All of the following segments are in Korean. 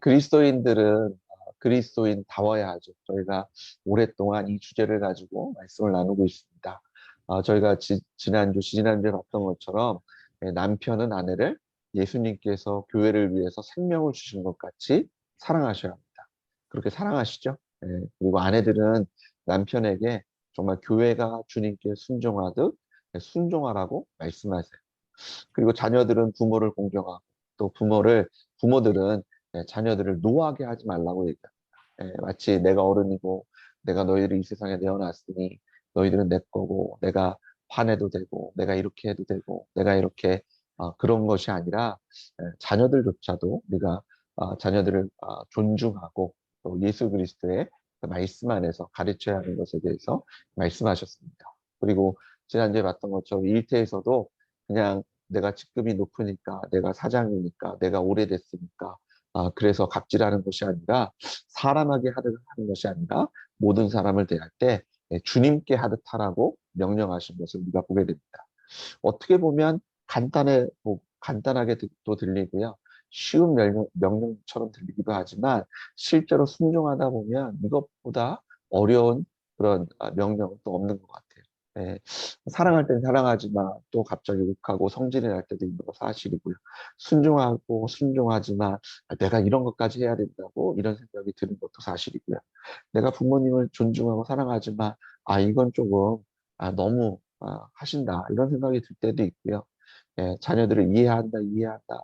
그리스도인들은 그리스도인다워야 하죠. 저희가 오랫동안 이 주제를 가지고 말씀을 나누고 있습니다. 저희가 지난주에 봤던 것처럼 남편은 아내를 예수님께서 교회를 위해서 생명을 주신 것 같이 사랑하셔야 합니다. 그렇게 사랑하시죠? 그리고 아내들은 남편에게 정말 교회가 주님께 순종하듯 순종하라고 말씀하세요. 그리고 자녀들은 부모를 공경하고 또 부모들은 자녀들을 노하게 하지 말라고 얘기합니다. 마치 내가 어른이고 내가 너희를 이 세상에 내어놨으니 너희들은 내 거고 내가 화내도 되고 내가 이렇게 해도 되고 내가 이렇게 그런 것이 아니라 자녀들조차도 우리가 자녀들을 존중하고 또 예수 그리스도의 그 말씀 안에서 가르쳐야 하는 것에 대해서 말씀하셨습니다. 그리고 지난주에 봤던 것처럼 일터에서도 그냥 내가 직급이 높으니까, 내가 사장이니까, 내가 오래됐으니까, 그래서 갑질하는 것이 아니라, 사람에게 하는 것이 아니라, 모든 사람을 대할 때 주님께 하듯 하라고 명령하신 것을 우리가 보게 됩니다. 어떻게 보면 간단하게 또 들리고요. 쉬운 명령처럼 들리기도 하지만, 실제로 순종하다 보면 이것보다 어려운 그런 명령은 또 없는 것 같아요. 예, 사랑할 땐 사랑하지만 또 갑자기 욱하고 성질이 날 때도 있는 거 사실이고요. 순종하고 순종하지만 내가 이런 것까지 해야 된다고 이런 생각이 드는 것도 사실이고요. 내가 부모님을 존중하고 사랑하지만 이건 조금 너무 하신다 이런 생각이 들 때도 있고요. 자녀들을 이해한다.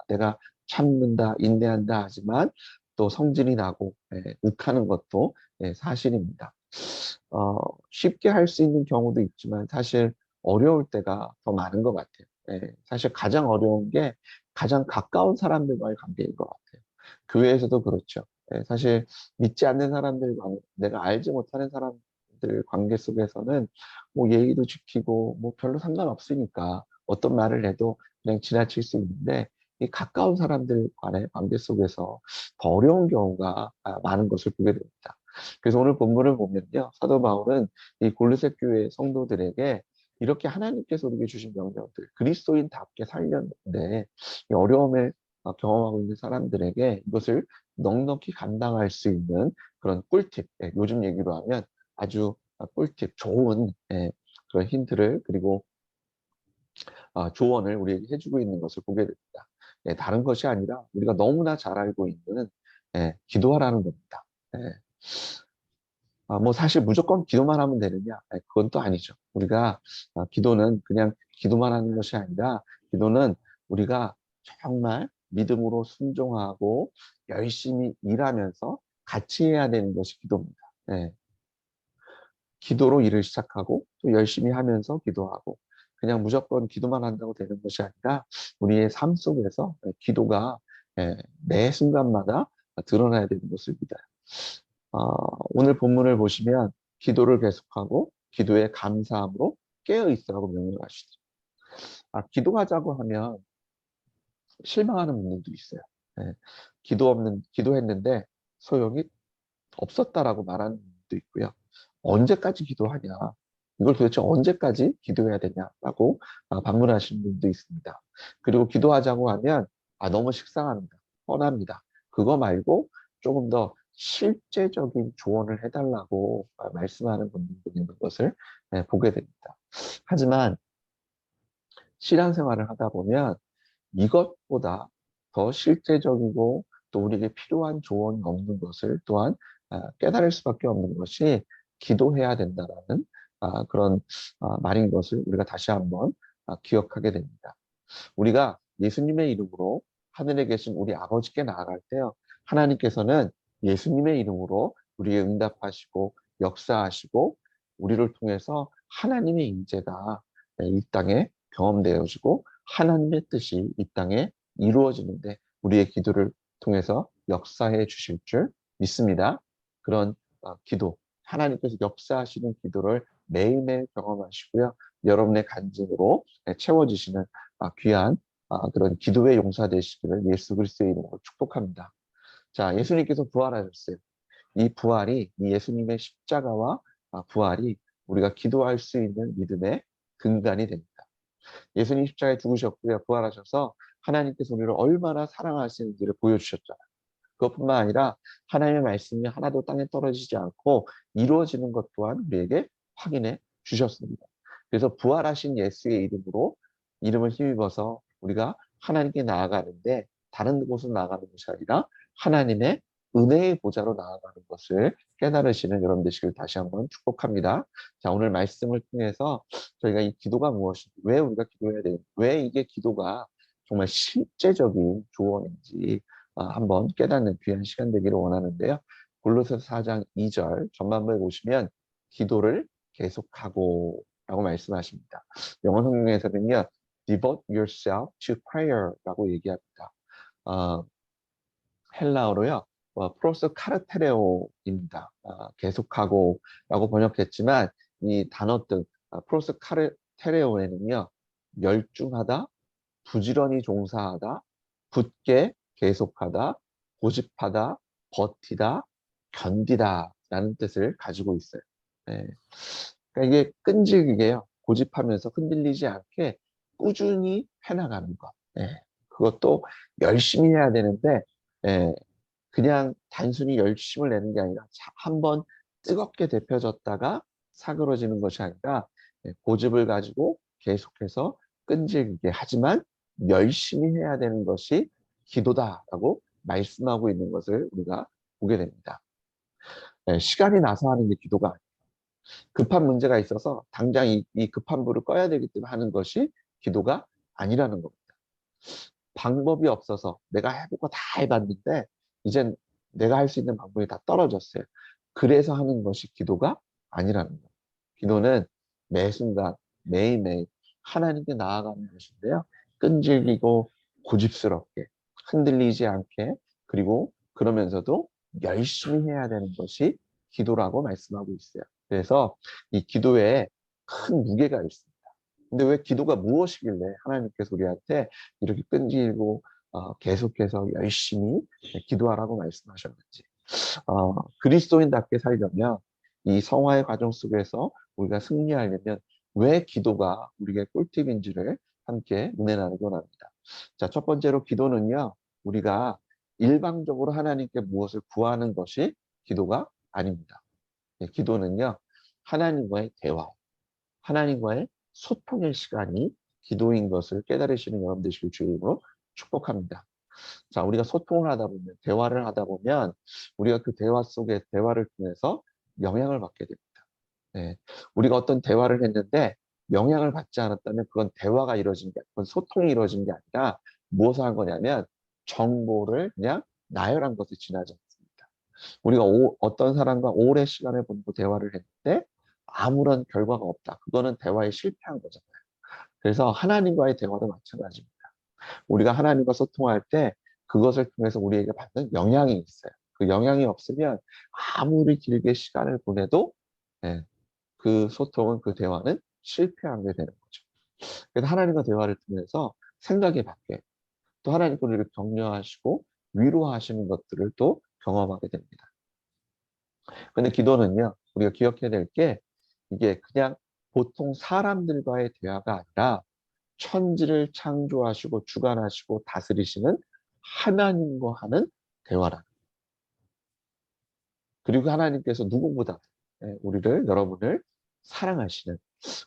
내가 참는다, 인내한다 하지만 또 성질이 나고 욱하는 것도 사실입니다. 쉽게 할 수 있는 경우도 있지만 사실 어려울 때가 더 많은 것 같아요. 사실 가장 어려운 게 가장 가까운 사람들과의 관계인 것 같아요. 교회에서도 그렇죠. 사실 믿지 않는 내가 알지 못하는 사람들 관계 속에서는 뭐 예의도 지키고 뭐 별로 상관없으니까 어떤 말을 해도 그냥 지나칠 수 있는데 이 가까운 사람들 간의 관계 속에서 더 어려운 경우가 많은 것을 보게 됩니다. 그래서 오늘 본문을 보면요. 사도 바울은 이 골로새 교회 성도들에게 이렇게 하나님께서 우리에게 주신 명령들, 그리스도인답게 살렸는데 이 어려움을 경험하고 있는 사람들에게 이것을 넉넉히 감당할 수 있는 그런 꿀팁, 요즘 얘기로 하면 아주 꿀팁, 좋은 그런 힌트를 그리고 조언을 우리에게 해주고 있는 것을 보게 됩니다. 다른 것이 아니라 우리가 너무나 잘 알고 있는 기도하라는 겁니다. 뭐 사실 무조건 기도만 하면 되느냐? 그건 또 아니죠. 우리가 기도는 그냥 기도만 하는 것이 아니라 기도는 우리가 정말 믿음으로 순종하고 열심히 일하면서 같이 해야 되는 것이 기도입니다. 기도로 일을 시작하고 또 열심히 하면서 기도하고 그냥 무조건 기도만 한다고 되는 것이 아니라 우리의 삶 속에서 기도가 매 순간마다 드러나야 되는 것을 믿어요. 오늘 본문을 보시면 기도를 계속하고 기도에 감사함으로 깨어 있으라고 명령하시죠. 기도하자고 하면 실망하는 분들도 있어요. 예, 기도했는데 소용이 없었다라고 말하는 분도 있고요. 언제까지 기도하냐? 이걸 도대체 언제까지 기도해야 되냐라고 반문하시는 분도 있습니다. 그리고 기도하자고 하면 너무 식상합니다. 뻔합니다. 그거 말고 조금 더 실제적인 조언을 해달라고 말씀하는 분들도 있는 것을 보게 됩니다. 하지만 신앙생활을 하다 보면 이것보다 더 실제적이고 또 우리에게 필요한 조언이 없는 것을 또한 깨달을 수밖에 없는 것이 기도해야 된다라는 그런 말인 것을 우리가 다시 한번 기억하게 됩니다. 우리가 예수님의 이름으로 하늘에 계신 우리 아버지께 나아갈 때요. 하나님께서는 예수님의 이름으로 우리의 응답하시고 역사하시고 우리를 통해서 하나님의 임재가 이 땅에 경험되어지고 하나님의 뜻이 이 땅에 이루어지는데 우리의 기도를 통해서 역사해 주실 줄 믿습니다. 그런 기도, 하나님께서 역사하시는 기도를 매일매일 경험하시고요. 여러분의 간증으로 채워지시는 귀한 그런 기도의 용사 되시기를 예수 그리스도의 이름으로 축복합니다. 자, 예수님께서 부활하셨어요. 이 부활이 이 예수님의 십자가와 부활이 우리가 기도할 수 있는 믿음의 근간이 됩니다. 예수님 십자가에 죽으셨고요. 부활하셔서 하나님께서 우리를 얼마나 사랑하시는지를 보여주셨잖아요. 그것뿐만 아니라 하나님의 말씀이 하나도 땅에 떨어지지 않고 이루어지는 것 또한 우리에게 확인해 주셨습니다. 그래서 부활하신 예수의 이름으로 이름을 힘입어서 우리가 하나님께 나아가는데 다른 곳으로 나아가는 것이 아니라 하나님의 은혜의 보좌로 나아가는 것을 깨달으시는 여러분 되시길 다시 한번 축복합니다. 자, 오늘 말씀을 통해서 저희가 이 기도가 무엇인지, 왜 우리가 기도해야 되는지, 왜 이게 기도가 정말 실제적인 조언인지 한번 깨닫는 귀한 시간 되기를 원하는데요. 골로새서 4장 2절 전반부에 보시면 기도를 계속하고 라고 말씀하십니다. 영어 성경에서는요, devote yourself to prayer라고 얘기합니다. 헬라어로요, 프로스 카르테레오입니다. 계속하고라고 번역했지만 이 단어 뜻 프로스 카르테레오에는요, 열중하다, 부지런히 종사하다, 굳게 계속하다, 고집하다, 버티다, 견디다라는 뜻을 가지고 있어요. 네. 그러니까 이게 끈질기게요. 고집하면서 흔들리지 않게 꾸준히 해나가는 것. 예. 그것도 열심히 해야 되는데, 예. 그냥 단순히 열심을 내는 게 아니라 한번 뜨겁게 데펴졌다가 사그러지는 것이 아니라 고집을 가지고 계속해서 끈질기게 하지만 열심히 해야 되는 것이 기도다라고 말씀하고 있는 것을 우리가 보게 됩니다. 시간이 나서 하는 게 기도가 아니에요. 급한 문제가 있어서 당장 이 급한 불을 꺼야 되기 때문에 하는 것이 기도가 아니라는 겁니다. 방법이 없어서 내가 해보고 다 해봤는데 이젠 내가 할 수 있는 방법이 다 떨어졌어요. 그래서 하는 것이 기도가 아니라는 거예요. 기도는 매 순간 매일매일 하나님께 나아가는 것인데요. 끈질기고 고집스럽게 흔들리지 않게 그리고 그러면서도 열심히 해야 되는 것이 기도라고 말씀하고 있어요. 그래서 이 기도에 큰 무게가 있습니다. 근데 왜 기도가 무엇이길래 하나님께서 우리한테 이렇게 끈질기고 계속해서 열심히 기도하라고 말씀하셨는지. 그리스도인답게 살려면 이 성화의 과정 속에서 우리가 승리하려면 왜 기도가 우리에게 꿀팁인지를 함께 은혜 나누기 원합니다. 자, 첫 번째로 기도는요, 우리가 일방적으로 하나님께 무엇을 구하는 것이 기도가 아닙니다. 기도는요, 하나님과의 대화, 하나님과의 소통의 시간이 기도인 것을 깨달으시는 여러분 되시길 주님으로 축복합니다. 자, 우리가 소통을 하다 보면, 대화를 하다 보면, 우리가 그 대화 속에 대화를 통해서 영향을 받게 됩니다. 네. 우리가 어떤 대화를 했는데, 영향을 받지 않았다면, 그건 대화가 이루어진 게, 그건 소통이 이루어진 게 아니라, 무엇을 한 거냐면, 정보를 그냥 나열한 것을 지나지 않습니다. 우리가 어떤 사람과 오래 시간을 보내고 대화를 했는데, 아무런 결과가 없다. 그거는 대화에 실패한 거잖아요. 그래서 하나님과의 대화도 마찬가지입니다. 우리가 하나님과 소통할 때 그것을 통해서 우리에게 받는 영향이 있어요. 그 영향이 없으면 아무리 길게 시간을 보내도 예, 그 소통은 그 대화는 실패하게 되는 거죠. 그래서 하나님과 대화를 통해서 생각이 바뀌어요. 또 하나님께서 우리를 격려하시고 위로하시는 것들을 또 경험하게 됩니다. 근데 기도는요, 우리가 기억해야 될 게 이게 그냥 보통 사람들과의 대화가 아니라 천지를 창조하시고 주관하시고 다스리시는 하나님과 하는 대화라. 그리고 하나님께서 누구보다 우리를 여러분을 사랑하시는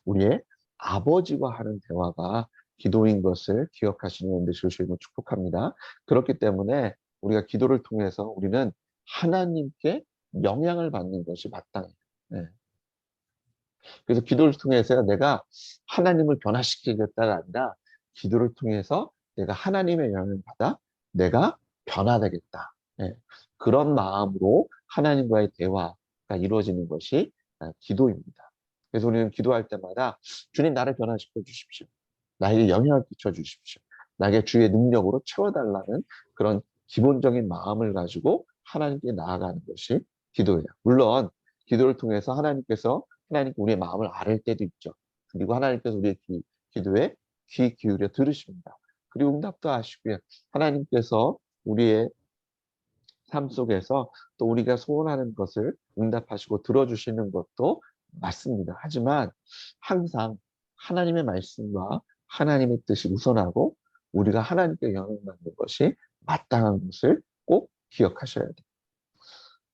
우리의 아버지와 하는 대화가 기도인 것을 기억하시는 데 주시고 축복합니다. 그렇기 때문에 우리가 기도를 통해서 우리는 하나님께 영향을 받는 것이 마땅해요. 네. 그래서 기도를 통해서 내가 하나님을 변화시키겠다가 아니라 기도를 통해서 내가 하나님의 영향을 받아 내가 변화되겠다. 예. 그런 마음으로 하나님과의 대화가 이루어지는 것이 기도입니다. 그래서 우리는 기도할 때마다 주님 나를 변화시켜 주십시오. 나에게 영향을 끼쳐 주십시오. 나에게 주의 능력으로 채워달라는 그런 기본적인 마음을 가지고 하나님께 나아가는 것이 기도예요. 물론 기도를 통해서 하나님께 우리의 마음을 아를 때도 있죠. 그리고 하나님께서 우리의 기도에 귀 기울여 들으십니다. 그리고 응답도 하시고요. 하나님께서 우리의 삶 속에서 또 우리가 소원하는 것을 응답하시고 들어주시는 것도 맞습니다. 하지만 항상 하나님의 말씀과 하나님의 뜻이 우선하고 우리가 하나님께 영향받는 것이 마땅한 것을 꼭 기억하셔야 돼요.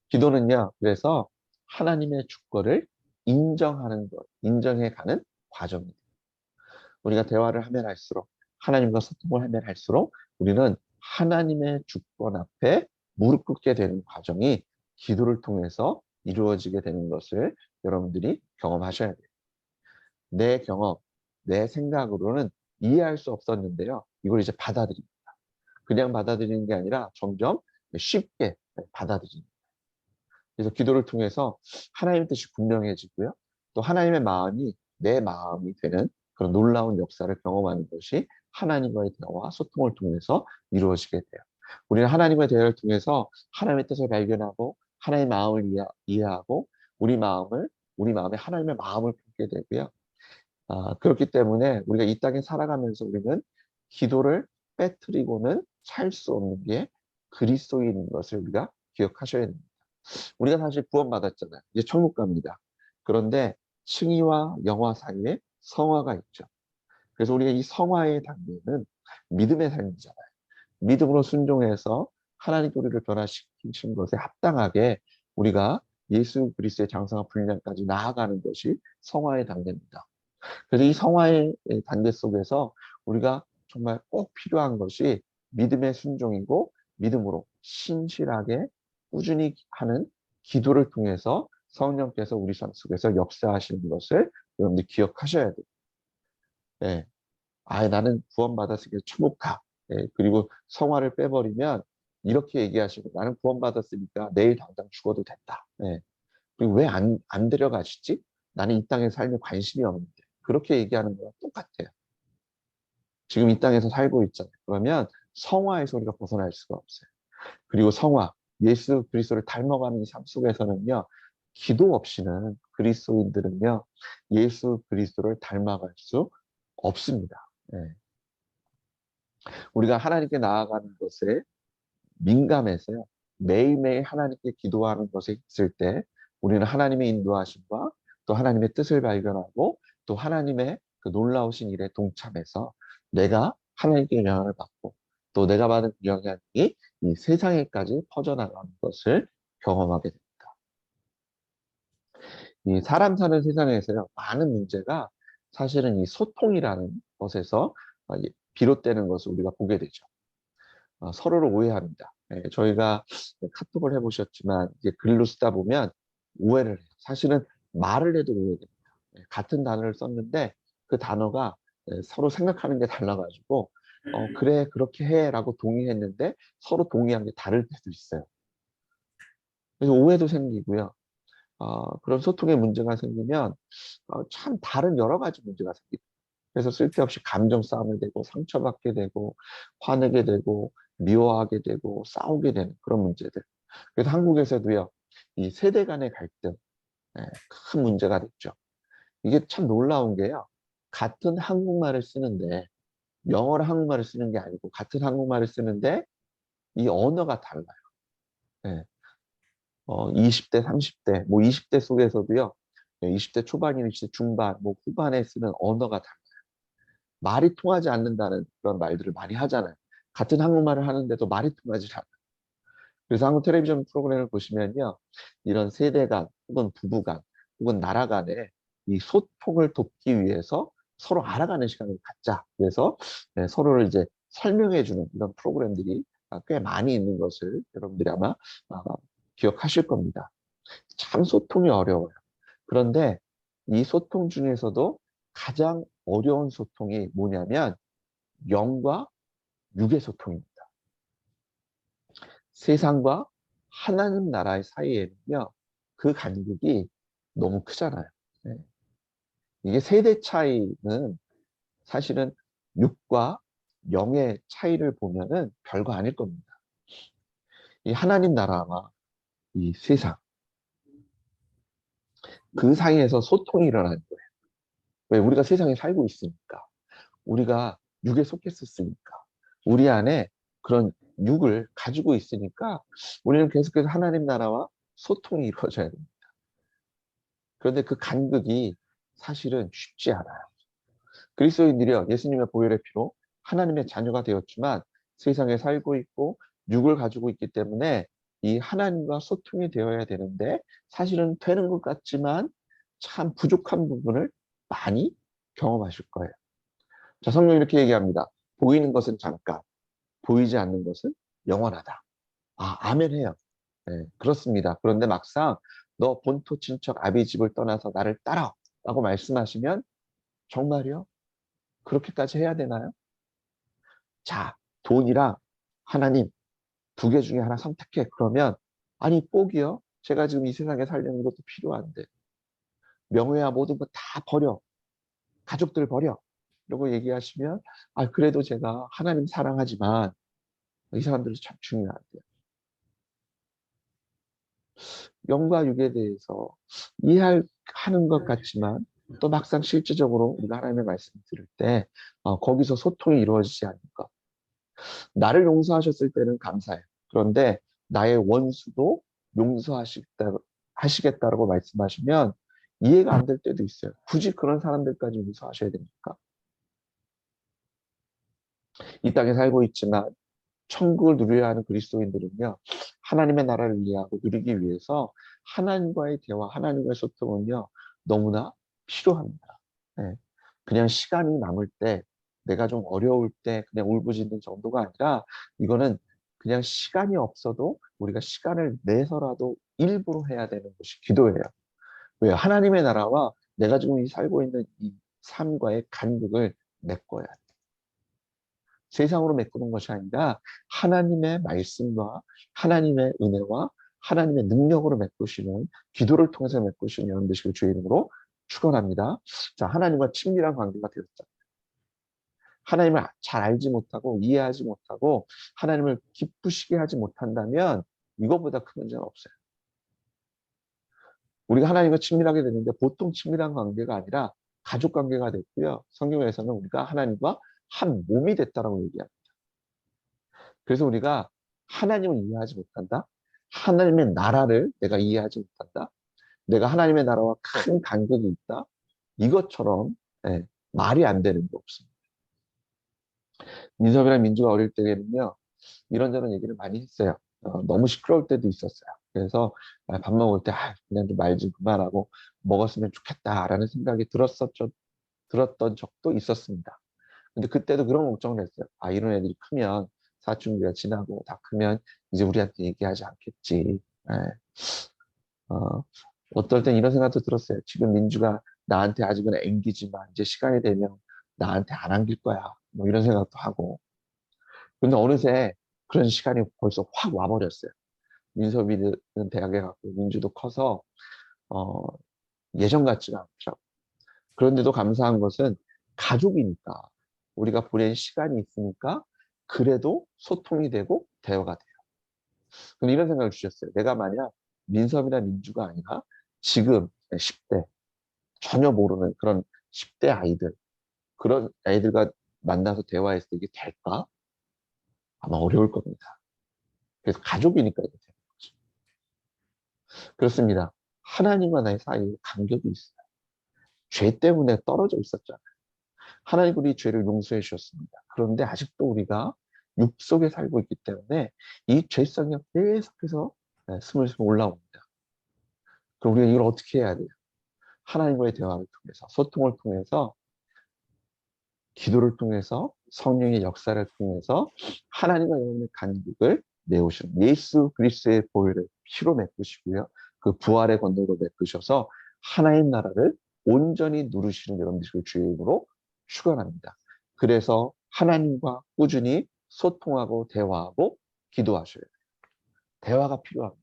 기도는요, 그래서 하나님의 주권을 인정하는 것, 인정해가는 과정입니다. 우리가 대화를 하면 할수록, 하나님과 소통을 하면 할수록 우리는 하나님의 주권 앞에 무릎 꿇게 되는 과정이 기도를 통해서 이루어지게 되는 것을 여러분들이 경험하셔야 돼요. 내 경험, 내 생각으로는 이해할 수 없었는데요. 이걸 이제 받아들입니다. 그냥 받아들이는 게 아니라 점점 쉽게 받아들입니다. 그래서 기도를 통해서 하나님의 뜻이 분명해지고요. 또 하나님의 마음이 내 마음이 되는 그런 놀라운 역사를 경험하는 것이 하나님과의 대화와 소통을 통해서 이루어지게 돼요. 우리는 하나님의 대화를 통해서 하나님의 뜻을 발견하고 하나님의 마음을 이해하고 우리 마음에 하나님의 마음을 품게 되고요. 그렇기 때문에 우리가 이 땅에 살아가면서 우리는 기도를 빼뜨리고는 살 수 없는 게 그리스도인인 것을 우리가 기억하셔야 됩니다. 우리가 사실 구원받았잖아요. 이제 천국 갑니다. 그런데 층위와 영화 사이에 성화가 있죠. 그래서 우리가 이 성화의 단계는 믿음의 삶이잖아요. 믿음으로 순종해서 하나님 우리를 변화시키신 것에 합당하게 우리가 예수 그리스도의 장성한 분량까지 나아가는 것이 성화의 단계입니다. 그래서 이 성화의 단계 속에서 우리가 정말 꼭 필요한 것이 믿음의 순종이고 믿음으로 신실하게 꾸준히 하는 기도를 통해서 성령께서 우리 삶 속에서 역사하시는 것을 여러분들 기억하셔야 돼요. 예. 나는 구원받았으니까 천국 가. 예. 그리고 성화를 빼버리면 이렇게 얘기하시고 나는 구원받았으니까 내일 당장 죽어도 된다. 예. 그리고 왜 안 데려가시지? 나는 이 땅에 살면 관심이 없는데. 그렇게 얘기하는 거랑 똑같아요. 지금 이 땅에서 살고 있잖아요. 그러면 성화에서 우리가 벗어날 수가 없어요. 그리고 성화, 예수 그리스도를 닮아가는 삶 속에서는요, 기도 없이는 그리스도인들은요, 예수 그리스도를 닮아갈 수 없습니다. 네. 우리가 하나님께 나아가는 것에 민감해서요, 매일매일 하나님께 기도하는 것에 있을 때 우리는 하나님의 인도하심과 또 하나님의 뜻을 발견하고 또 하나님의 그 놀라우신 일에 동참해서 내가 하나님께 영향을 받고 또 내가 받은 영향이 이 세상에까지 퍼져나가는 것을 경험하게 됩니다. 이 사람 사는 세상에서요, 많은 문제가 사실은 이 소통이라는 것에서 비롯되는 것을 우리가 보게 되죠. 서로를 오해합니다. 저희가 카톡을 해보셨지만 이제 글로 쓰다 보면 오해를 해요. 사실은 말을 해도 오해됩니다. 같은 단어를 썼는데 그 단어가 서로 생각하는 게 달라가지고 그래 그렇게 해라고 동의했는데 서로 동의한 게 다를 때도 있어요. 그래서 오해도 생기고요. 그런 소통에 문제가 생기면 참 다른 여러 가지 문제가 생깁니다. 그래서 쓸데없이 감정 싸움이 되고 상처받게 되고 화내게 되고 미워하게 되고 싸우게 되는 그런 문제들. 그래서 한국에서도요, 이 세대 간의 갈등, 큰 문제가 됐죠. 이게 참 놀라운 게요. 같은 한국말을 쓰는데 영어를 한국말을 쓰는 게 아니고 같은 한국말을 쓰는데 이 언어가 달라요. 예. 20대, 30대, 뭐 20대 속에서도요. 20대 초반이나 20대 중반, 뭐 후반에 쓰는 언어가 달라요. 말이 통하지 않는다는 그런 말들을 많이 하잖아요. 같은 한국말을 하는데도 말이 통하지 않아요. 그래서 한국 텔레비전 프로그램을 보시면요. 이런 세대 간, 혹은 부부 간, 혹은 나라 간의 이 소통을 돕기 위해서 서로 알아가는 시간을 갖자. 그래서 서로를 이제 설명해주는 이런 프로그램들이 꽤 많이 있는 것을 여러분들이 아마 아, 기억하실 겁니다. 참 소통이 어려워요. 그런데 이 소통 중에서도 가장 어려운 소통이 뭐냐면 영과 육의 소통입니다. 세상과 하나님 나라의 사이에는요, 그 간격이 너무 크잖아요. 네. 이게 세대 차이는 사실은 육과 영의 차이를 보면은 별거 아닐 겁니다. 이 하나님 나라와 이 세상, 그 사이에서 소통이 일어나는 거예요. 왜? 우리가 세상에 살고 있으니까. 우리가 육에 속했었으니까. 우리 안에 그런 육을 가지고 있으니까 우리는 계속해서 하나님 나라와 소통이 이루어져야 됩니다. 그런데 그 간극이 사실은 쉽지 않아요. 그리스도인들이요, 예수님의 보혈의 피로 하나님의 자녀가 되었지만 세상에 살고 있고 육을 가지고 있기 때문에 이 하나님과 소통이 되어야 되는데 사실은 되는 것 같지만 참 부족한 부분을 많이 경험하실 거예요. 자, 성경이 이렇게 얘기합니다. 보이는 것은 잠깐, 보이지 않는 것은 영원하다. 아, 아멘 해요. 네, 그렇습니다. 그런데 막상 너 본토 친척 아비 집을 떠나서 나를 따라 라고 말씀하시면 정말요? 그렇게까지 해야 되나요? 자, 돈이랑 하나님 두 개 중에 하나 선택해. 그러면 아니 꼭이요. 제가 지금 이 세상에 살려는 것도 필요한데 명예야 모든 거 다 버려. 가족들 버려. 이러고 얘기하시면 아 그래도 제가 하나님 사랑하지만 이 사람들이 참 중요한데요. 영과 육에 대해서 이해하는 것 같지만 또 막상 실질적으로 우리가 하나님의 말씀을 들을 때 거기서 소통이 이루어지지 않는 것. 나를 용서하셨을 때는 감사해요. 그런데 나의 원수도 하시겠다라고 말씀하시면 이해가 안 될 때도 있어요. 굳이 그런 사람들까지 용서하셔야 됩니까? 이 땅에 살고 있지만 천국을 누려야 하는 그리스도인들은요, 하나님의 나라를 이해하고 누리기 위해서 하나님과의 대화, 하나님과의 소통은요, 너무나 필요합니다. 네. 그냥 시간이 남을 때, 내가 좀 어려울 때 그냥 울부짖는 정도가 아니라 이거는 그냥 시간이 없어도 우리가 시간을 내서라도 일부러 해야 되는 것이 기도예요. 왜요? 하나님의 나라와 내가 지금 살고 있는 이 삶과의 간극을 메꿔야 돼. 세상으로 메꾸는 것이 아니라 하나님의 말씀과 하나님의 은혜와 하나님의 능력으로 메꾸시는 기도를 통해서 메꾸시는 여러분 되시길 주의 이름으로 축원합니다. 자, 하나님과 친밀한 관계가 되었죠. 하나님을 잘 알지 못하고 이해하지 못하고 하나님을 기쁘시게 하지 못한다면 이거보다 큰 문제는 없어요. 우리가 하나님과 친밀하게 되는데 보통 친밀한 관계가 아니라 가족 관계가 됐고요. 성경에서는 우리가 하나님과 한 몸이 됐다라고 얘기합니다. 그래서 우리가 하나님을 이해하지 못한다. 하나님의 나라를 내가 이해하지 못한다. 내가 하나님의 나라와 큰 간격이 있다. 이것처럼 말이 안 되는 게 없습니다. 민섭이랑 민주가 어릴 때에는요. 이런저런 얘기를 많이 했어요. 너무 시끄러울 때도 있었어요. 그래서 밥 먹을 때 그냥 좀 말 좀 그만하고 먹었으면 좋겠다라는 생각이 들었던 적도 있었습니다. 근데 그때도 그런 걱정을 했어요. 아, 이런 애들이 크면 사춘기가 지나고 다 크면 이제 우리한테 얘기하지 않겠지. 예. 어, 어떨 땐 이런 생각도 들었어요. 지금 민주가 나한테 아직은 앵기지만 이제 시간이 되면 나한테 안 안길 거야. 뭐 이런 생각도 하고. 근데 어느새 그런 시간이 벌써 확 와버렸어요. 민섭이는 대학에 갔고 민주도 커서 어, 예전 같지가 않더라고요. 그런데도 감사한 것은 가족이니까 우리가 보낸 시간이 있으니까 그래도 소통이 되고 대화가 돼요. 근데 이런 생각을 주셨어요. 내가 만약 민섭이나 민주가 아니라 지금 10대 전혀 모르는 그런 10대 아이들 그런 아이들과 만나서 대화했을 때 이게 될까? 아마 어려울 겁니다. 그래서 가족이니까 이게 되는 거죠. 그렇습니다. 하나님과 나의 사이에 간격이 있어요. 죄 때문에 떨어져 있었잖아요. 하나님 우리 죄를 용서해 주셨습니다. 그런데 아직도 우리가 육 속에 살고 있기 때문에 이 죄성이 계속해서 스물스물 올라옵니다. 그럼 우리가 이걸 어떻게 해야 돼요? 하나님과의 대화를 통해서, 소통을 통해서, 기도를 통해서, 성령의 역사를 통해서 하나님과 여러분의 간격을 메우시는 예수 그리스도의 보혈을 피로 메꾸시고요. 그 부활의 권능으로 메꾸셔서 하나님 나라를 온전히 누르시는 여러분들의 주의 이름으로 축원합니다. 그래서 하나님과 꾸준히 소통하고 대화하고 기도하셔야 돼요. 대화가 필요합니다.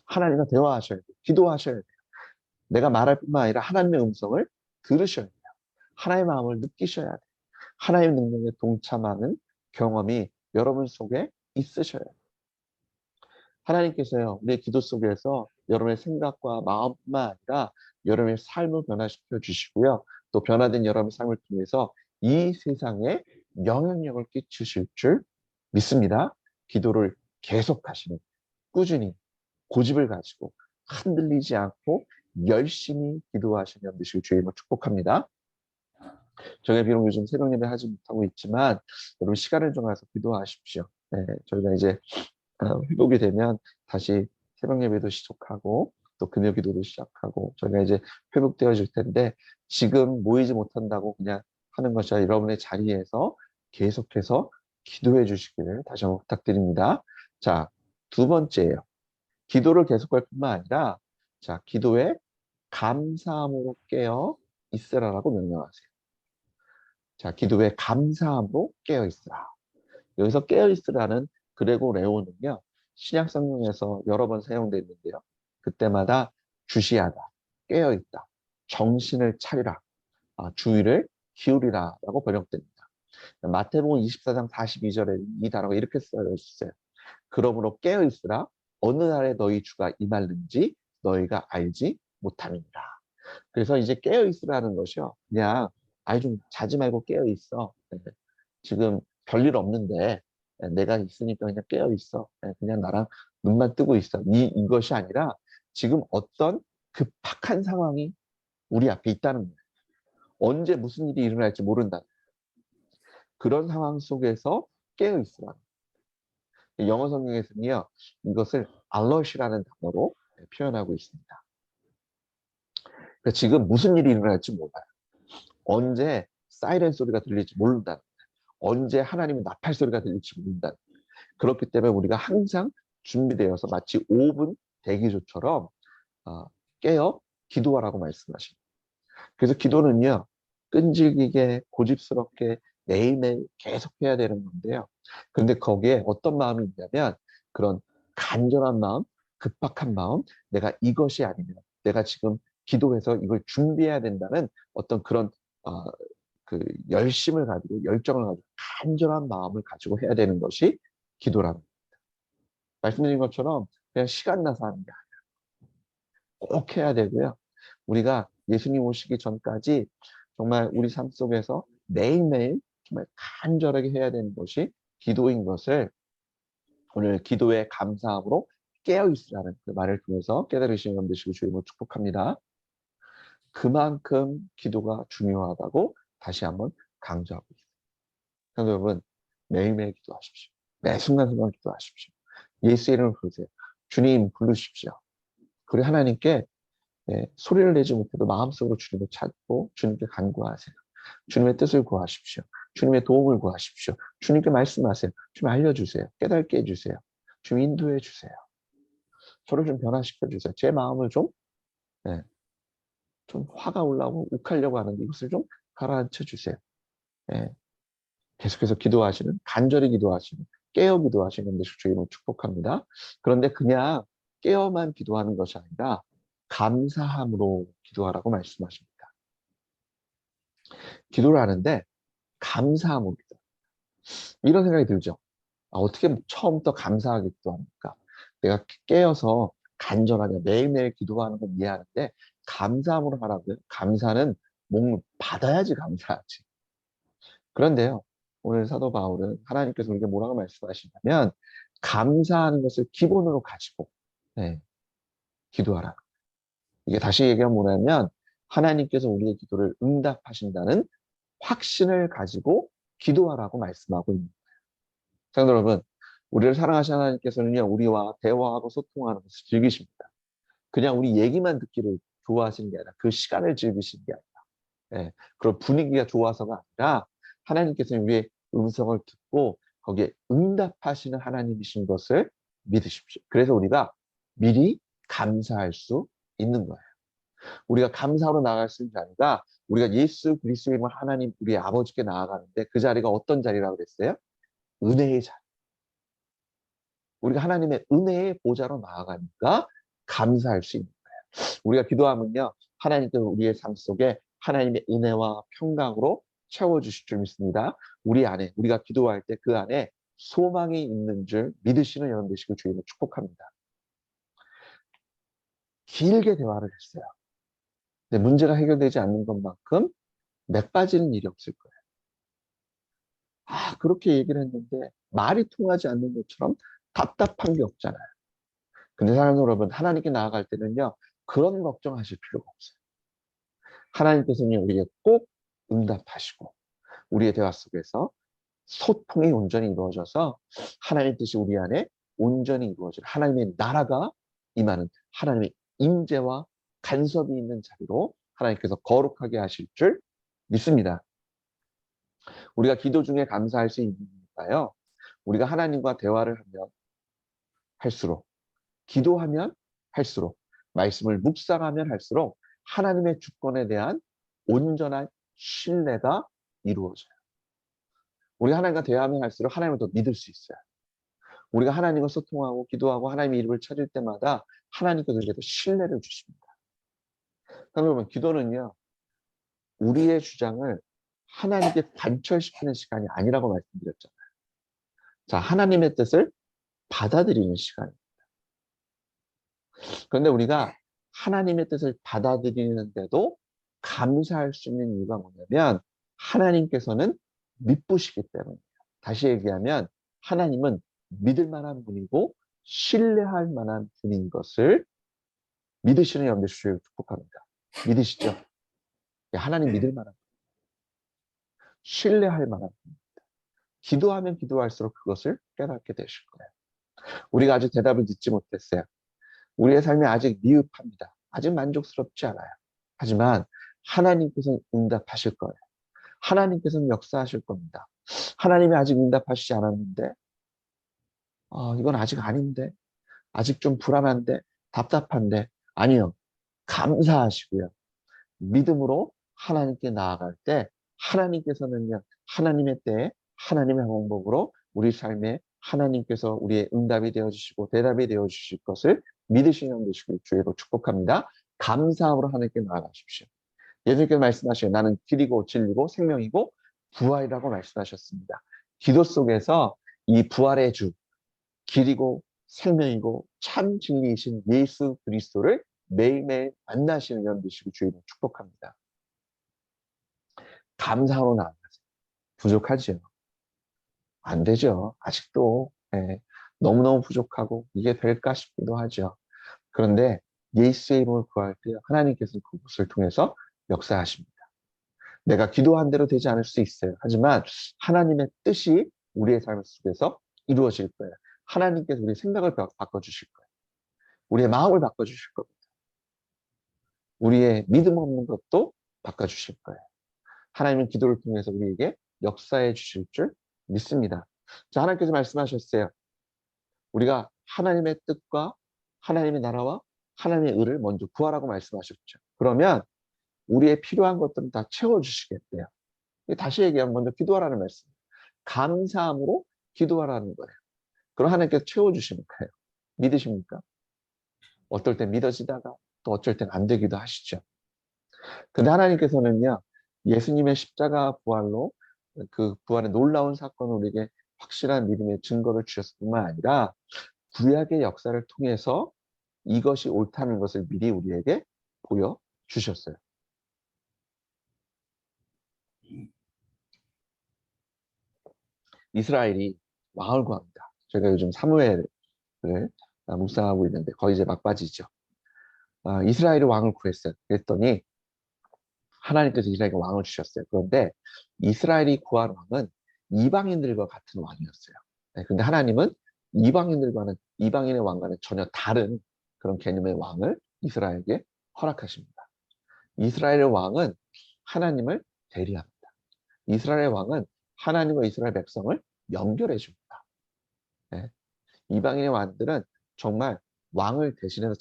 하나님과 대화하셔야 돼요. 기도하셔야 돼요. 내가 말할 뿐만 아니라 하나님의 음성을 들으셔야 돼요. 하나님의 마음을 느끼셔야 돼요. 하나님의 능력에 동참하는 경험이 여러분 속에 있으셔야 돼요. 하나님께서요, 내 기도 속에서 여러분의 생각과 마음뿐만 아니라 여러분의 삶을 변화시켜 주시고요. 또 변화된 여러분의 삶을 통해서 이 세상에 영향력을 끼치실 줄 믿습니다. 기도를 계속하시는, 꾸준히 고집을 가지고 흔들리지 않고 열심히 기도하시는 되시길 주님을 축복합니다. 저희가 비록 요즘 새벽 예배 하지 못하고 있지만 여러분 시간을 정해서 기도하십시오. 저희가 이제 회복이 되면 다시 새벽 예배도 시작하고 또 금요 기도도 시작하고 저희가 이제 회복되어질 텐데 지금 모이지 못한다고 그냥 하는 것이 아니라 여러분의 자리에서 계속해서 기도해 주시기를 다시 한번 부탁드립니다. 자, 두 번째예요. 기도를 계속할 뿐만 아니라 자, 기도에 감사함으로 깨어 있으라라고 명령하세요. 자, 기도에 감사함으로 깨어 있으라. 여기서 깨어 있으라는 그레고 레오는요. 신약 성경에서 여러 번 사용되어 있는데요. 그때마다 주시하다, 깨어 있다, 정신을 차리라, 주의를 기울이라라고 번역됩니다. 마태복음 24장 42절에 이 단어가 이렇게 쓰여 있어요. 그러므로 깨어 있으라. 어느 날에 너희 주가 임할는지 너희가 알지 못함이니라. 그래서 이제 깨어 있으라는 것이요. 그냥 아이 좀 자지 말고 깨어 있어. 지금 별일 없는데 내가 있으니까 그냥 깨어 있어. 그냥 나랑 눈만 뜨고 있어. 이것이 아니라 지금 어떤 급박한 상황이 우리 앞에 있다는 거예요. 언제 무슨 일이 일어날지 모른다. 그런 상황 속에서 깨어 있으라. 영어 성경에서는요, 이것을 alert이라는 단어로 표현하고 있습니다. 그러니까 지금 무슨 일이 일어날지 몰라요. 언제 사이렌 소리가 들릴지 모른다. 언제 하나님의 나팔 소리가 들릴지 모른다. 그렇기 때문에 우리가 항상 준비되어서 마치 5분 대기조처럼 깨어 기도하라고 말씀하십니다. 그래서 기도는요, 끈질기게 고집스럽게 매일매일 계속 해야 되는 건데요. 그런데 거기에 어떤 마음이 있냐면 그런 간절한 마음, 급박한 마음, 내가 이것이 아니면 내가 지금 기도해서 이걸 준비해야 된다는 어떤 그런 어, 그 열심을 가지고 열정을 가지고 간절한 마음을 가지고 해야 되는 것이 기도라는 말씀드린 것처럼 그냥 시간 나서 하는 게 아니라 꼭 해야 되고요. 우리가 예수님 오시기 전까지 정말 우리 삶 속에서 매일매일 정말 간절하게 해야 되는 것이 기도인 것을 오늘 기도의 감사함으로 깨어있으라는 그 말을 통해서 깨달으시는 분 되시고 주님을 축복합니다. 그만큼 기도가 중요하다고 다시 한번 강조하고 있습니다. 여러분 매일매일 기도하십시오. 매 순간순간 기도하십시오. 예수 이름을 부르세요. 주님 부르십시오. 그리고 하나님께 소리를 내지 못해도 마음속으로 주님을 찾고 주님께 간구하세요. 주님의 뜻을 구하십시오. 주님의 도움을 구하십시오. 주님께 말씀하세요. 주님 알려주세요. 깨닫게 해주세요. 주님 인도해 주세요. 저를 좀 변화시켜 주세요. 제 마음을 예, 좀 화가 올라오고 욱하려고 하는데 이것을 좀 가라앉혀 주세요. 예, 계속해서 기도하시는, 간절히 기도하시는, 깨어 기도하시는 데서 주님을 축복합니다. 그런데 그냥 깨어만 기도하는 것이 아니라 감사함으로 기도하라고 말씀하십니다. 기도를 하는데 감사함으로 기도. 이런 생각이 들죠. 어떻게 처음부터 감사하게 기도합니까? 내가 깨어서 간절하게 매일매일 기도하는 건 이해하는데 감사함으로 하라고요? 감사는 뭔 받아야지 감사하지. 그런데요. 오늘 사도 바울은 하나님께서 우리에게 뭐라고 말씀하시냐면 감사하는 것을 기본으로 가지고 기도하라. 이게 다시 얘기하면 뭐냐면 하나님께서 우리의 기도를 응답하신다는 확신을 가지고 기도하라고 말씀하고 있는 거예요. 자, 여러분, 우리를 사랑하시는 하나님께서는요, 우리와 대화하고 소통하는 것을 즐기십니다. 그냥 우리 얘기만 듣기를 좋아하시는 게 아니라 그 시간을 즐기시는 게 아니라, 그런 분위기가 좋아서가 아니라 하나님께서는 우리의 음성을 듣고 거기에 응답하시는 하나님이신 것을 믿으십시오. 그래서 우리가 미리 감사할 수 있는 거예요. 우리가 감사로 나아갈 수 있는 자리가 우리가 예수 그리스도임을 하나님 우리 아버지께 나아가는데 그 자리가 어떤 자리라고 그랬어요? 은혜의 자리. 우리가 하나님의 은혜의 보좌로 나아가니까 감사할 수 있는 거예요. 우리가 기도하면요. 하나님께서 우리의 삶 속에 하나님의 은혜와 평강으로 채워주실 줄 믿습니다. 우리 안에 우리가 기도할 때 그 안에 소망이 있는 줄 믿으시는 여러분 되시고 주님을 축복합니다. 길게 대화를 했어요. 근데 문제가 해결되지 않는 것만큼 맥 빠지는 일이 없을 거예요. 그렇게 얘기를 했는데 말이 통하지 않는 것처럼 답답한 게 없잖아요. 근데 사랑하는 여러분, 하나님께 나아갈 때는요, 그런 걱정하실 필요가 없어요. 하나님께서는 우리에게 꼭 응답하시고, 우리의 대화 속에서 소통이 온전히 이루어져서 하나님의 뜻이 우리 안에 온전히 이루어지는 하나님의 나라가 임하는 하나님의 임재와 간섭이 있는 자리로 하나님께서 거룩하게 하실 줄 믿습니다. 우리가 기도 중에 감사할 수 있는 이유가요. 우리가 하나님과 대화를 하면 할수록, 기도하면 할수록, 말씀을 묵상하면 할수록 하나님의 주권에 대한 온전한 신뢰가 이루어져요. 우리가 하나님과 대화하면 할수록 하나님을 더 믿을 수 있어요. 우리가 하나님과 소통하고 기도하고 하나님의 이름을 찾을 때마다 하나님께서 우리에게 더 신뢰를 주십니다. 그러면 기도는요, 우리의 주장을 하나님께 관철시키는 시간이 아니라고 말씀드렸잖아요. 자, 하나님의 뜻을 받아들이는 시간입니다. 그런데 우리가 하나님의 뜻을 받아들이는데도 감사할 수 있는 이유가 뭐냐면 하나님께서는 믿으시기 때문이에요. 다시 얘기하면 하나님은 믿을 만한 분이고 신뢰할 만한 분인 것을 믿으시는 여러분들 주를 축복합니다. 믿으시죠? 하나님 믿을 만한 분, 신뢰할 만한 분. 기도하면 기도할수록 그것을 깨닫게 되실 거예요. 우리가 아직 대답을 듣지 못했어요. 우리의 삶이 아직 미흡합니다. 아직 만족스럽지 않아요. 하지만 하나님께서는 응답하실 거예요. 하나님께서는 역사하실 겁니다. 하나님이 아직 응답하시지 않았는데 이건 아직 아닌데 아직 좀 불안한데 답답한데 아니요. 감사하시고요. 믿음으로 하나님께 나아갈 때 하나님께서는요. 하나님의 때에 하나님의 방법으로 우리 삶에 하나님께서 우리의 응답이 되어주시고 대답이 되어주실 것을 믿으시는 되시길 주의로 축복합니다. 감사함으로 하나님께 나아가십시오. 예수님께서 말씀하시요 나는 길이고 진리고 생명이고 부활이라고 말씀하셨습니다. 기도 속에서 이 부활의 주, 길이고 생명이고 참 진리이신 예수 그리스도를 매일매일 만나시는 연 되시고 주의로 축복합니다. 감사로 나아가세요. 부족하죠. 안 되죠. 아직도 너무너무 부족하고 이게 될까 싶기도 하죠. 그런데 예수의 이름을 구할 때 하나님께서 그것을 통해서 역사하십니다. 내가 기도한 대로 되지 않을 수 있어요. 하지만 하나님의 뜻이 우리의 삶 속에서 이루어질 거예요. 하나님께서 우리의 생각을 바꿔주실 거예요. 우리의 마음을 바꿔주실 겁니다. 우리의 믿음 없는 것도 바꿔주실 거예요. 하나님은 기도를 통해서 우리에게 역사해 주실 줄 믿습니다. 자, 하나님께서 말씀하셨어요. 우리가 하나님의 뜻과 하나님의 나라와 하나님의 의를 먼저 구하라고 말씀하셨죠. 그러면 우리의 필요한 것들은 다 채워주시겠대요. 다시 얘기하면 먼저 기도하라는 말씀. 감사함으로 기도하라는 거예요. 그럼 하나님께서 채워주시는 거예요. 믿으십니까? 어떨 땐 믿어지다가 또 어쩔 땐 안 되기도 하시죠. 근데 하나님께서는요, 예수님의 십자가 부활로 그 부활의 놀라운 사건을 우리에게 확실한 믿음의 증거를 주셨을 뿐만 아니라 구약의 역사를 통해서 이것이 옳다는 것을 미리 우리에게 보여주셨어요. 이스라엘이 왕을 구합니다. 저희가 요즘 사무엘을 묵상하고 있는데 거의 이제 막바지죠. 이스라엘이 왕을 구했어요. 그랬더니 하나님께서 이스라엘에게 왕을 주셨어요. 그런데 이스라엘이 구한 왕은 이방인들과 같은 왕이었어요. 근데 하나님은 이방인의 왕과는 전혀 다른 그런 개념의 왕을 이스라엘에게 허락하십니다. 이스라엘의 왕은 하나님을 대리합니다. 이스라엘의 왕은 하나님과 이스라엘 백성을 연결해 줍니다. 이방인의 왕들은 정말 왕을 대신해서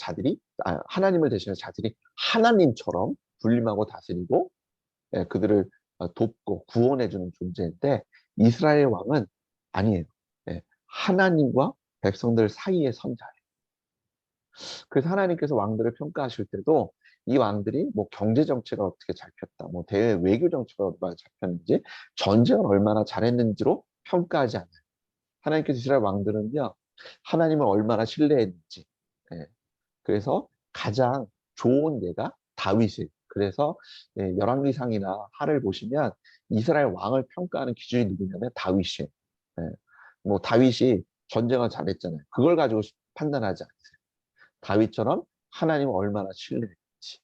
하나님을 대신해서 자들이 하나님처럼 군림하고 다스리고 그들을 돕고 구원해주는 존재인데 이스라엘 왕은 아니에요. 하나님과 백성들 사이의 선자예요. 그래서 하나님께서 왕들을 평가하실 때도 이 왕들이 뭐 경제 정책을 어떻게 잘 폈다, 뭐 대외 외교 정책을 얼마나 잘 폈는지, 전쟁을 얼마나 잘했는지로 평가하지 않아요. 하나님께서 이스라엘 왕들은요, 하나님을 얼마나 신뢰했는지. 그래서 가장 좋은 예가 다윗이에요. 그래서 열왕기상이나 하를 보시면 이스라엘 왕을 평가하는 기준이 누구냐면 다윗이에요. 뭐 다윗이 전쟁을 잘했잖아요. 그걸 가지고 판단하지 않으세요. 다윗처럼 하나님을 얼마나 신뢰했는지,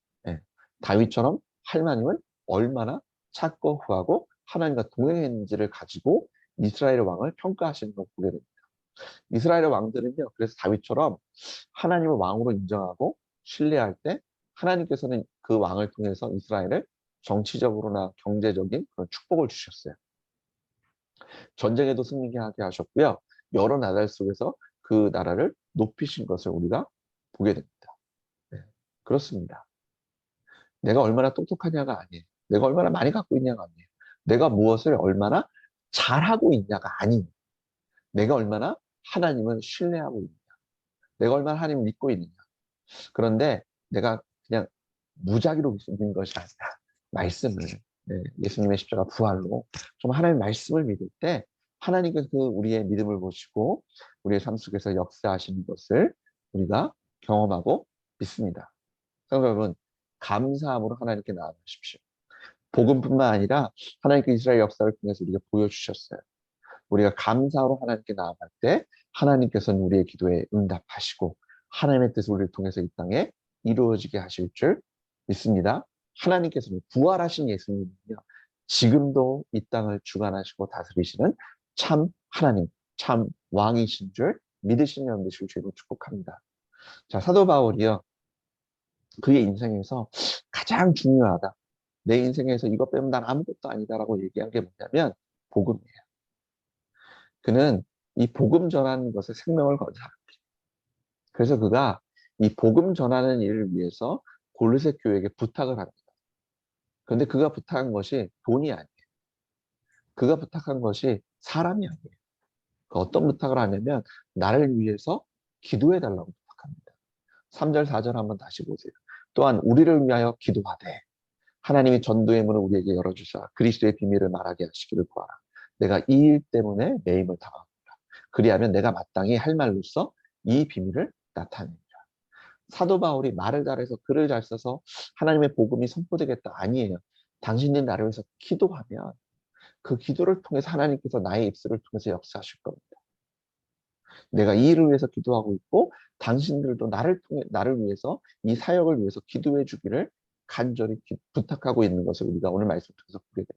다윗처럼 하나님을 얼마나 찾고 구하고 하나님과 동행했는지를 가지고 이스라엘의 왕을 평가하시는 걸 보게 됩니다. 이스라엘의 왕들은요, 그래서 다윗처럼 하나님을 왕으로 인정하고 신뢰할 때 하나님께서는 그 왕을 통해서 이스라엘을 정치적으로나 경제적인 그런 축복을 주셨어요. 전쟁에도 승리하게 하셨고요. 여러 나라 속에서 그 나라를 높이신 것을 우리가 보게 됩니다. 네, 그렇습니다. 내가 얼마나 똑똑하냐가 아니에요. 내가 얼마나 많이 갖고 있냐가 아니에요. 내가 무엇을 얼마나 잘하고 있냐가 아니에요. 내가 얼마나 하나님을 신뢰하고 있느냐. 내가 얼마나 하나님을 믿고 있느냐. 그런데 내가 그냥 무작위로 믿는 것이 아니라 말씀을, 네, 예수님의 십자가 부활로 좀 하나님의 말씀을 믿을 때 하나님께서 그 우리의 믿음을 보시고 우리의 삶 속에서 역사하시는 것을 우리가 경험하고 믿습니다. 여러분, 감사함으로 하나님께 나아가십시오. 복음뿐만 아니라 하나님께 이스라엘 역사를 통해서 우리가 보여주셨어요. 우리가 감사로 하나님께 나아갈 때 하나님께서는 우리의 기도에 응답하시고 하나님의 뜻을 우리를 통해서 이 땅에 이루어지게 하실 줄 믿습니다. 하나님께서는 부활하신 예수님은요, 지금도 이 땅을 주관하시고 다스리시는 참 하나님, 참 왕이신 줄 믿으시는 여러분 되실 줄로 축복합니다. 자, 사도 바울이요, 그의 인생에서 가장 중요하다. 내 인생에서 이것 빼면 난 아무것도 아니다라고 얘기한 게 뭐냐면 복음이에요. 그는 이 복음 전하는 것에 생명을 건 사람이에요. 그래서 그가 이 복음 전하는 일을 위해서 골로새 교회에게 부탁을 합니다. 그런데 그가 부탁한 것이 돈이 아니에요. 그가 부탁한 것이 사람이 아니에요. 그 어떤 부탁을 하냐면 나를 위해서 기도해 달라고 부탁합니다. 3절, 4절 한번 다시 보세요. 또한 우리를 위하여 기도하되 하나님이 전도의 문을 우리에게 열어주사 그리스도의 비밀을 말하게 하시기를 구하라. 내가 이 일 때문에 매임을 당하노라. 그리하면 내가 마땅히 할 말로써 이 비밀을 나타내리라. 사도 바울이 말을 잘해서 글을 잘 써서 하나님의 복음이 선포되겠다 아니에요. 당신이 나를 위해서 기도하면 그 기도를 통해서 하나님께서 나의 입술을 통해서 역사하실 겁니다. 내가 이 일을 위해서 기도하고 있고 당신들도 나를 위해서 이 사역을 위해서 기도해 주기를 간절히 부탁하고 있는 것을 우리가 오늘 말씀 통해서 보게 됩니다.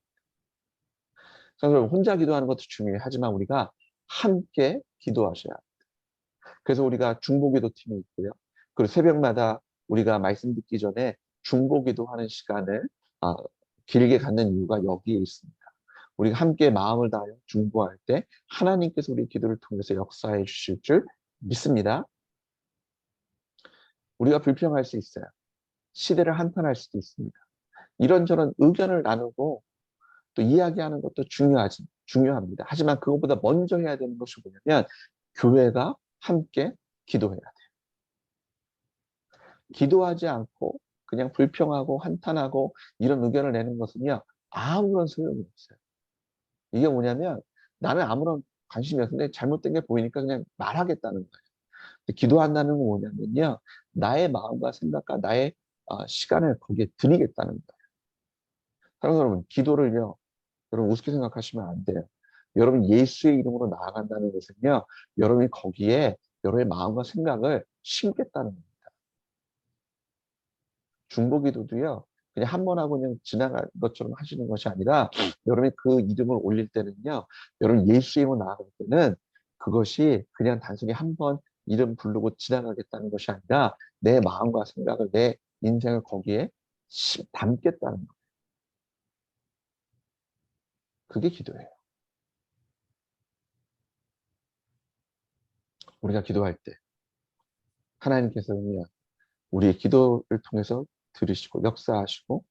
그래서 혼자 기도하는 것도 중요해. 하지만 우리가 함께 기도하셔야 합니다. 그래서 우리가 중보기도 팀이 있고요. 그리고 새벽마다 우리가 말씀 듣기 전에 중보기도 하는 시간을 길게 갖는 이유가 여기에 있습니다. 우리가 함께 마음을 다하여 중보할 때 하나님께서 우리 기도를 통해서 역사해 주실 줄 믿습니다. 우리가 불평할 수 있어요. 시대를 한탄할 수도 있습니다. 이런저런 의견을 나누고 또 이야기하는 것도 중요합니다. 하지만 그것보다 먼저 해야 되는 것이 뭐냐면 교회가 함께 기도해야 돼요. 기도하지 않고 그냥 불평하고 한탄하고 이런 의견을 내는 것은요, 아무런 소용이 없어요. 이게 뭐냐면 나는 아무런 관심이 없는데 잘못된 게 보이니까 그냥 말하겠다는 거예요. 기도한다는 건 뭐냐면요, 나의 마음과 생각과 나의 시간을 거기에 드리겠다는 거예요. 사랑하는 여러분, 기도를요, 여러분 우습게 생각하시면 안 돼요. 여러분 예수의 이름으로 나아간다는 것은요, 여러분이 거기에 여러분의 마음과 생각을 심겠다는 겁니다. 중보기도도요, 그냥 한 번 하고 그냥 지나갈 것처럼 하시는 것이 아니라 여러분이 그 이름을 올릴 때는요, 여러분 예수의 이름으로 나아갈 때는 그것이 그냥 단순히 한 번 이름 부르고 지나가겠다는 것이 아니라 내 마음과 생각을, 내 인생을 거기에 담겠다는 거예요. 그게 기도예요. 우리가 기도할 때 하나님께서는요, 우리의 기도를 통해서 들으시고 역사하시고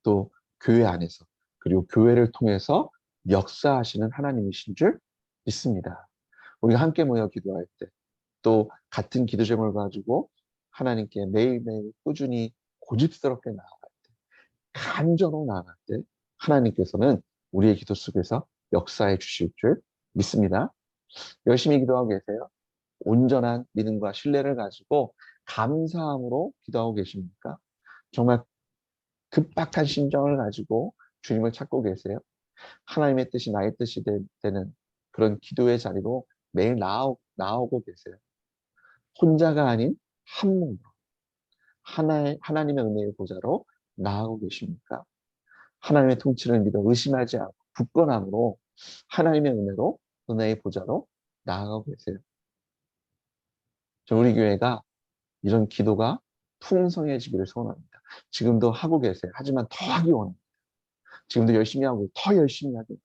또 교회 안에서 그리고 교회를 통해서 역사하시는 하나님이신 줄 믿습니다. 우리가 함께 모여 기도할 때 또 같은 기도 제목을 가지고 하나님께 매일매일 꾸준히 고집스럽게 나아갈 때, 간절로 나아갈 때 하나님께서는 우리의 기도 속에서 역사해 주실 줄 믿습니다. 열심히 기도하고 계세요? 온전한 믿음과 신뢰를 가지고 감사함으로 기도하고 계십니까? 정말 급박한 심정을 가지고 주님을 찾고 계세요? 하나님의 뜻이 나의 뜻이 되는 그런 기도의 자리로 매일 나오고 계세요? 혼자가 아닌 한 몸으로 하나님의 은혜의 보좌로 나아가고 계십니까? 하나님의 통치를 믿어 의심하지 않고 굳건함으로 하나님의 은혜로 은혜의 보좌로 나아가고 계세요. 우리 교회가 이런 기도가 풍성해지기를 소원합니다. 지금도 하고 계세요. 하지만 더 하기 원합니다. 지금도 열심히 하고 더 열심히 하고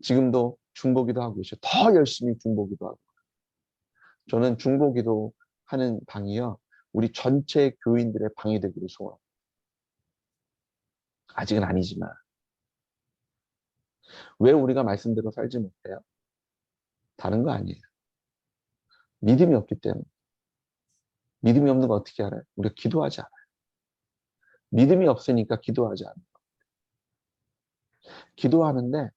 지금도 중보기도 하고 계셔. 더 열심히 중보기도 하고. 저는 중보기도 하는 방이요. 우리 전체 교인들의 방이 되기를 소원합니다. 아직은 아니지만. 왜 우리가 말씀대로 살지 못해요? 다른 거 아니에요. 믿음이 없기 때문에. 믿음이 없는 거 어떻게 알아요? 우리가 기도하지 않아요. 믿음이 없으니까 기도하지 않아요. 기도하는데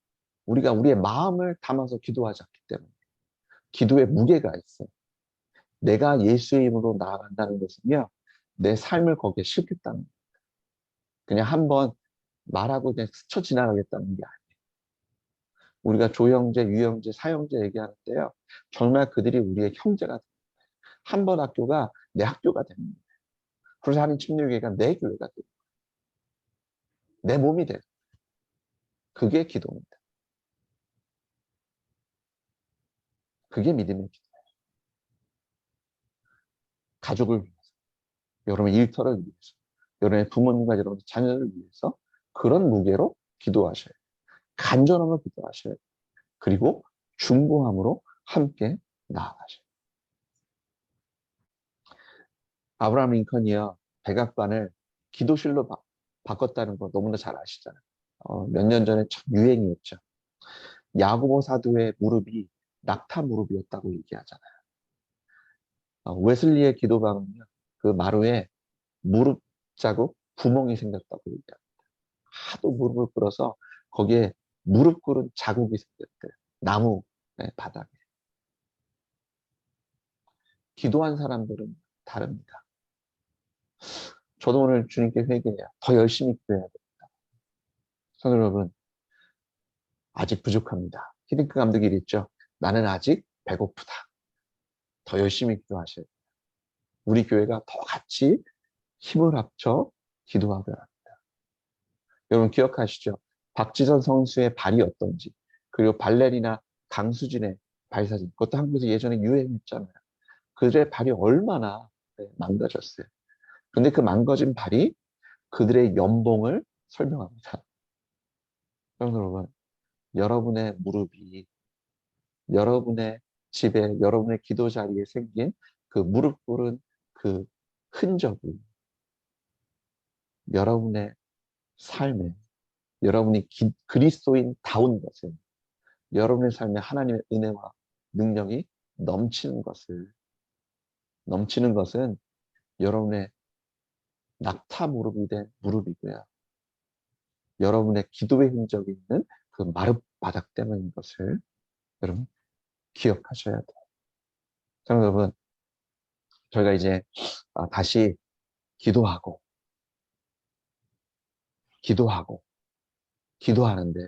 우리가 우리의 마음을 담아서 기도하지 않기 때문에 기도에 무게가 있어요. 내가 예수의 이름으로 나아간다는 것은요. 내 삶을 거기에 싣겠다는 거예요. 그냥 한번 말하고 그냥 스쳐 지나가겠다는 게 아니에요. 우리가 조형제, 유형제, 사형제 얘기하는데요. 정말 그들이 우리의 형제가 돼요. 한 번 학교가 내 학교가 되는 거예요. 그래서 하나님 침례교회가 내 교회가 돼요. 내 몸이 돼요. 그게 기도입니다. 그게 믿음의 기도예요. 가족을 위해서, 여러분의 일터를 위해서, 여러분의 부모님과 여러분의 자녀를 위해서 그런 무게로 기도하셔야 돼요. 간절함으로 기도하셔야 돼요. 그리고 중보함으로 함께 나아가셔야 돼요. 아브라함 링컨이요. 백악관을 기도실로 바꿨다는 거 너무나 잘 아시잖아요. 몇 년 전에 참 유행이었죠. 야고보 사도의 무릎이 낙타 무릎이었다고 얘기하잖아요. 웨슬리의 기도방은요. 그 마루에 무릎 자국, 구멍이 생겼다고 얘기합니다. 하도 무릎을 꿇어서 거기에 무릎 꿇은 자국이 생겼대요. 나무 바닥에. 기도한 사람들은 다릅니다. 저도 오늘 주님께 회개해요. 더 열심히 기도해야 됩니다. 성도 여러분, 아직 부족합니다. 히딩크 감독이 이랬죠. 나는 아직 배고프다. 더 열심히 기도하셔야 돼요. 우리 교회가 더 같이 힘을 합쳐 기도하고자 합니다. 여러분 기억하시죠? 박지선 선수의 발이 어떤지, 그리고 발레리나 강수진의 발사진, 그것도 한국에서 예전에 유행했잖아요. 그들의 발이 얼마나 망가졌어요. 근데 그 망가진 발이 그들의 연봉을 설명합니다. 여러분, 여러분의 무릎이 여러분의 집에, 여러분의 기도 자리에 생긴 그 무릎 꿇은 그 흔적이 여러분의 삶에, 여러분이 그리스도인다운 것에, 여러분의 삶에 하나님의 은혜와 능력이 넘치는 것은 여러분의 낙타 무릎이 된 무릎이고요. 여러분의 기도의 흔적이 있는 그 마룻바닥 때문인 것을 여러분 기억하셔야 돼요. 여러분, 저희가 이제 다시 기도하고, 기도하는데,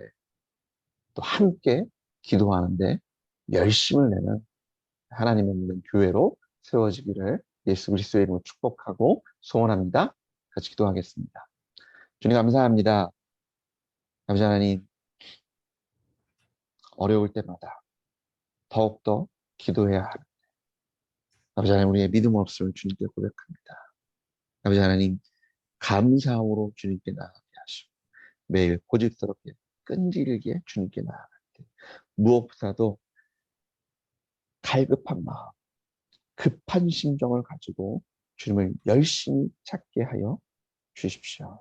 또 함께 기도하는데 열심을 내는 하나님의 믿는 교회로 세워지기를 예수 그리스도의 이름으로 축복하고 소원합니다. 같이 기도하겠습니다. 주님 감사합니다. 아버지 하나님, 어려울 때마다 더욱더 기도해야 하는 아버지 하나님, 우리의 믿음 없음을 주님께 고백합니다. 아버지 하나님, 감사함으로 주님께 나아가게 하시고 매일 고집스럽게 끈질기게 주님께 나아갈 때 무엇보다도 갈급한 마음, 급한 심정을 가지고 주님을 열심히 찾게 하여 주십시오.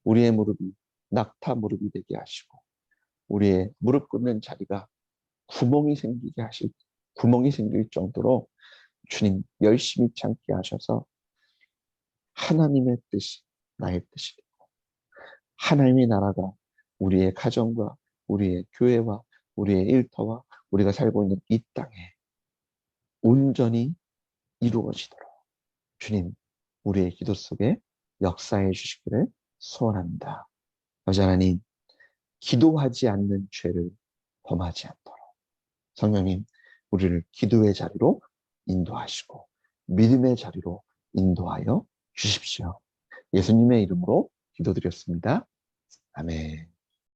우리의 무릎이 낙타 무릎이 되게 하시고 우리의 무릎 꿇는 자리가 구멍이 생길 정도로 주님 열심히 참게 하셔서 하나님의 뜻이 나의 뜻이 되고 하나님의 나라가 우리의 가정과 우리의 교회와 우리의 일터와 우리가 살고 있는 이 땅에 온전히 이루어지도록 주님 우리의 기도 속에 역사해 주시기를 소원합니다. 아버지 하나님, 기도하지 않는 죄를 범하지 않도록 성령님 우리를 기도의 자리로 인도하시고 믿음의 자리로 인도하여 주십시오. 예수님의 이름으로 기도드렸습니다. 아멘.